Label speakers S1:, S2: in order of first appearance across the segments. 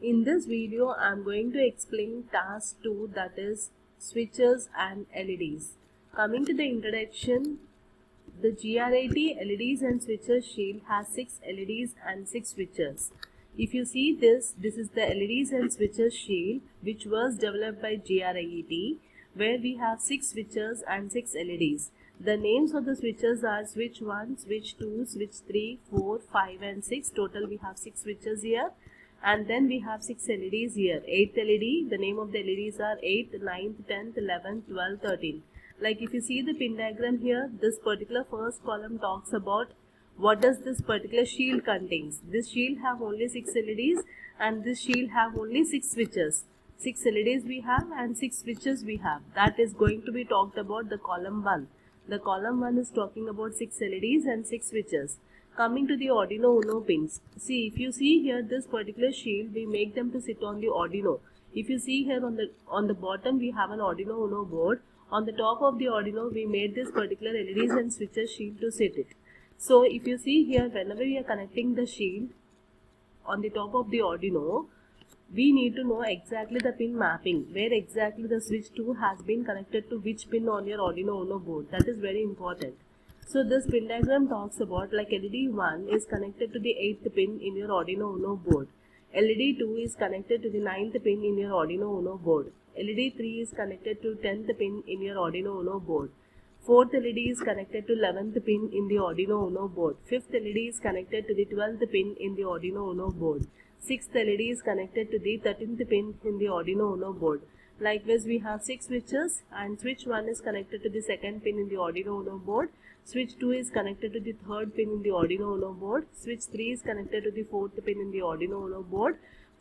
S1: In this video, I am going to explain task 2, that is switches and LEDs. Coming to the introduction, the GR80 LEDs and switches shield has 6 LEDs and 6 switches. If you see this is the LEDs and switches shield which was developed by GR80, where we have 6 switches and 6 LEDs. The names of the switches are switch 1, switch 2, switch 3, 4, 5 and 6. Total we have 6 switches here. And then we have 6 LEDs here. 8th LED, the name of the LEDs are 8th, 9th, 10th, 11th, 12th, 13th. Like if you see the pin diagram here, this particular first column talks about what does this particular shield contains. This shield have only 6 LEDs and this shield have only 6 switches. 6 LEDs we have and 6 switches we have. That is going to be talked about the column 1. The column 1 is talking about 6 LEDs and 6 switches. Coming to the Arduino Uno pins. See, if you see here this particular shield, we make them to sit on the Arduino. If you see here on the bottom we have an Arduino Uno board. On the top of the Arduino we made this particular LEDs and switches shield to sit it. So if you see here, whenever we are connecting the shield on the top of the Arduino, we need to know exactly the pin mapping, where exactly the switch 2 has been connected to which pin on your Arduino Uno board. That is very important. So this pin diagram talks about like LED 1 is connected to the 8th pin in your Arduino Uno board. LED 2 is connected to the 9th pin in your Arduino Uno board. LED 3 is connected to 10th pin in your Arduino Uno board. 4th LED is connected to 11th pin in the Arduino Uno board. 5th LED is connected to the 12th pin in the Arduino Uno board. 6th LED is connected to the 13th pin in the Arduino Uno board. Likewise, we have 6 switches and switch 1 is connected to the 2nd pin in the Arduino Uno board. Switch 2 is connected to the 3rd pin in the Arduino Uno board. Switch 3 is connected to the 4th pin in the Arduino Uno board.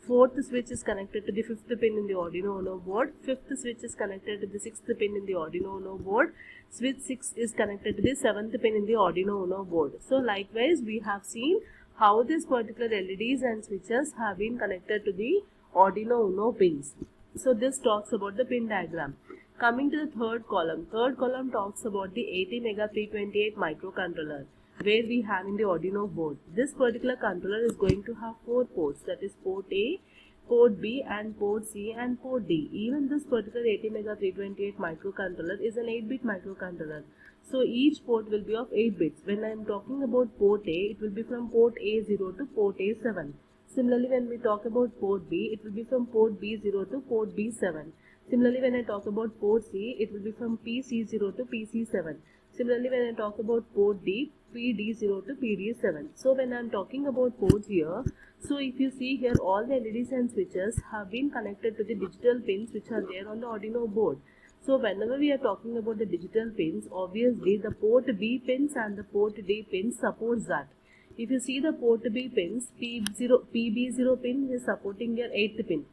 S1: 4th switch is connected to the 5th pin in the Arduino Uno board. 5th switch is connected to the 6th pin in the Arduino Uno board. Switch 6 is connected to the 7th pin in the Arduino Uno board. So likewise, we have seen how this particular LEDs and switches have been connected to the Arduino Uno pins. So this talks about the pin diagram. Coming to the third column talks about the ATmega328 microcontroller, where we have in the Arduino board. This particular controller is going to have 4 ports, that is port A, port B and port C and port D. Even this particular ATmega328 microcontroller is an 8-bit microcontroller. So each port will be of 8 bits. When I am talking about port A, it will be from port A0 to port A7. Similarly, when we talk about port B, it will be from port B0 to port B7. Similarly, when I talk about port C, it will be from PC0 to PC7. Similarly, when I talk about port D, PD0 to PD7. So when I am talking about ports here, so if you see here, all the LEDs and switches have been connected to the digital pins which are there on the Arduino board. So whenever we are talking about the digital pins, obviously the port B pins and the port D pins supports that. If you see the port B pins, PB0 pin is supporting your 8th pin.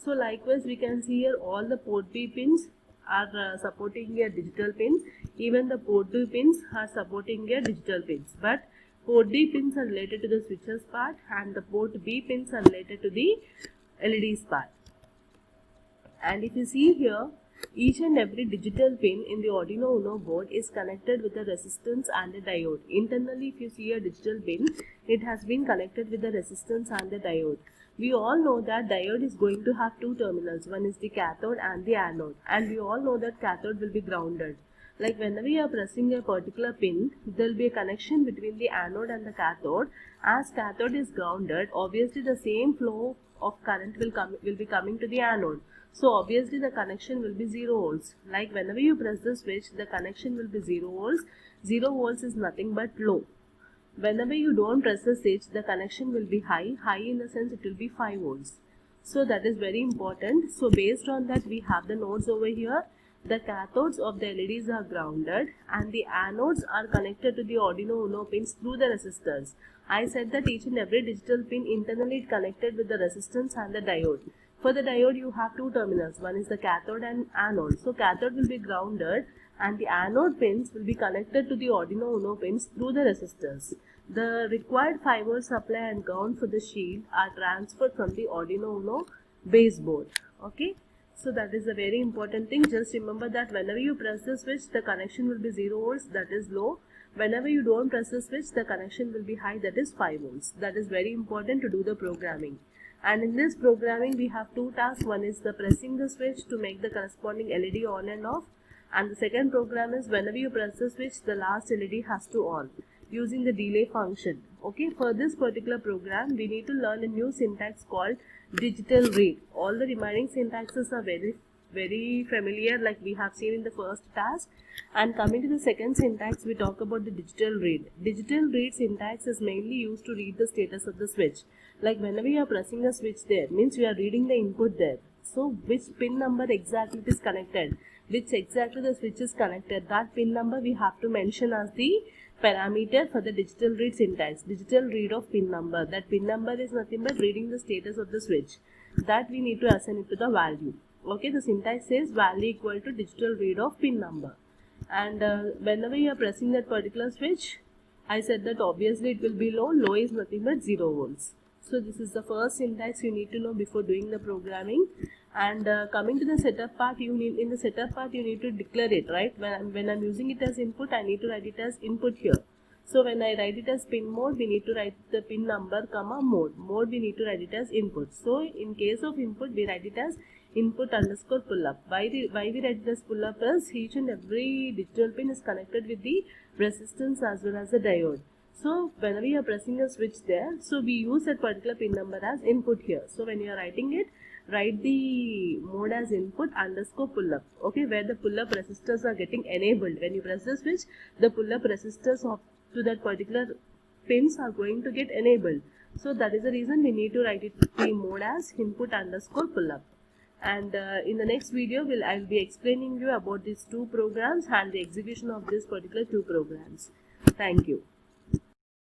S1: So likewise, we can see here all the port B pins are supporting your digital pins. Even the port B pins are supporting your digital pins. But port D pins are related to the switches part and the port B pins are related to the LEDs part. And if you see here, each and every digital pin in the Arduino Uno board is connected with a resistance and a diode. Internally, if you see a digital pin, it has been connected with the resistance and the diode. We all know that diode is going to have 2 terminals. One is the cathode and the anode. And we all know that cathode will be grounded. Like whenever you are pressing a particular pin, there will be a connection between the anode and the cathode. As cathode is grounded, obviously the same flow of current will be coming to the anode. So obviously the connection will be 0 volts. Like whenever you press the switch, the connection will be 0 volts. 0 volts is nothing but low. Whenever you don't press the switch, the connection will be high. High in the sense it will be 5 volts. So that is very important. So based on that, we have the nodes over here. The cathodes of the LEDs are grounded and the anodes are connected to the Arduino Uno pins through the resistors. I said that each and every digital pin internally is connected with the resistance and the diode. For the diode, you have 2 terminals. One is the cathode and anode. So cathode will be grounded and the anode pins will be connected to the Arduino Uno pins through the resistors. The required 5 volt supply and ground for the shield are transferred from the Arduino Uno base board. Okay. So that is a very important thing. Just remember that whenever you press the switch, the connection will be 0 volts, that is low. Whenever you don't press the switch, the connection will be high, that is 5 volts. That is very important to do the programming. And in this programming we have two tasks. One is the pressing the switch to make the corresponding LED on and off, and the second program is whenever you press the switch the last LED has to on using the delay function. Okay, for this particular program we need to learn a new syntax called digital read. All the remaining syntaxes are very familiar, like we have seen in the first task. And coming to the second syntax, we talk about the digital read. Digital read syntax is mainly used to read the status of the switch. Like whenever you are pressing a switch there, means you are reading the input there. So which pin number exactly it is connected, which exactly the switch is connected, that pin number we have to mention as the parameter for the digital read syntax. Digital read of pin number. That pin number is nothing but reading the status of the switch. That we need to assign it to the value. Okay, the syntax says value equal to digital read of pin number. And whenever you are pressing that particular switch, I said that obviously it will be low. Low is nothing but 0 volts. So this is the first syntax you need to know before doing the programming. And coming to the setup part, you need to declare it, right? When I'm using it as input, I need to write it as input here. So when I write it as pin mode, we need to write the pin number comma mode. Mode we need to write it as input. So in case of input, we write it as input underscore pull up. Why we write it as pull up is each and every digital pin is connected with the resistance as well as the diode. So whenever you are pressing a switch there, so we use that particular pin number as input here. So when you are writing it, write the mode as input underscore pull up. Okay, where the pull up resistors are getting enabled. When you press the switch, the pull up resistors of to that particular pins are going to get enabled. So that is the reason we need to write it the mode as input underscore pull up. And in the next video I'll be explaining you about these two programs and the execution of this particular two programs. Thank you.